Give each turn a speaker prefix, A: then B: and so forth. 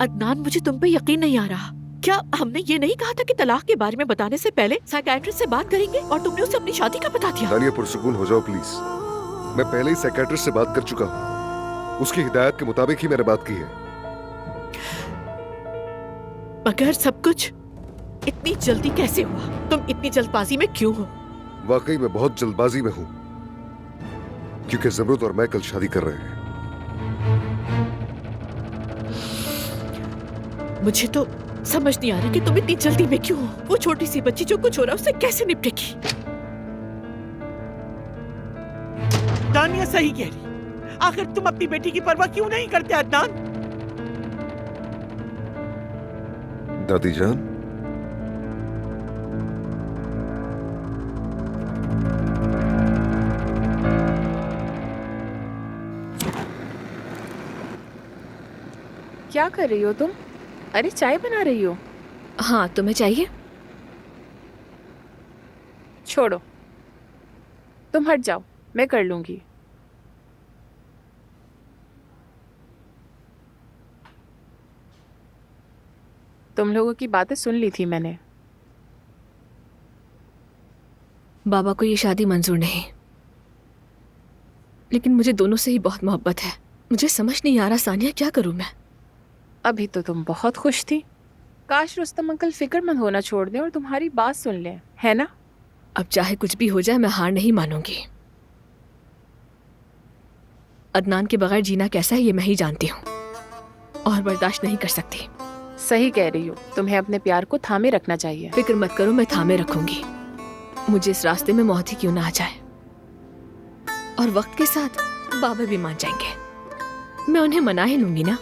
A: अदनान, मुझे तुम पे यकीन नहीं आ रहा। क्या हमने ये नहीं कहा था कि तलाक के बारे में बताने से पहले साइकियाट्रिस्ट से बात करेंगे, और तुमने उसे अपनी शादी का बता दिया?
B: दानिया, पुरसुकून हो जाओ प्लीज। मैं पहले ही साइकियाट्रिस्ट से बात कर चुका हूँ। उसकी हिदायत के मुताबिक ही मैंने बात की है।
A: मगर सब कुछ इतनी जल्दी कैसे हुआ? तुम इतनी जल्दबाजी में क्यों हो?
B: वाकई मैं बहुत जल्दबाजी में हूँ, क्योंकि जमरुद और मैं कल शादी कर रहे हैं।
A: मुझे तो समझ नहीं आ रहा कि तुम इतनी जल्दी में क्यों हो। वो छोटी सी बच्ची जो कुछ हो रहा है उससे कैसे निपटेगी?
C: दानिया सही कह रही। आखिर तुम अपनी बेटी की परवाह क्यों नहीं करते अदनान?
B: दादी जान,
D: क्या कर रही हो तुम? अरे चाय बना रही हो?
E: हाँ, तुम्हें चाहिए?
D: छोड़ो, तुम हट जाओ, मैं कर लूंगी। तुम लोगों की बातें सुन ली थी मैंने।
E: बाबा को ये शादी मंजूर नहीं, लेकिन मुझे दोनों से ही बहुत मोहब्बत है। मुझे समझ नहीं आ रहा सानिया, क्या करूं मैं?
D: अभी तो तुम बहुत खुश थी। काश रुस्तम अंकल फिक्रमंद होना छोड़ दें और तुम्हारी बात सुन लें, है ना?
E: अब चाहे कुछ भी हो जाए, मैं हार नहीं मानूंगी। अदनान के बगैर जीना कैसा है ये मैं ही जानती हूँ, और बर्दाश्त नहीं कर सकती।
D: सही कह रही हो, तुम्हें अपने प्यार को थामे रखना चाहिए।
E: फिक्र मत करो, मैं थामे रखूंगी। मुझे इस रास्ते में मौत ही क्यों ना आ जाए, और वक्त के साथ बाबा भी मान जाएंगे। मैं उन्हें मना ही लूंगी ना।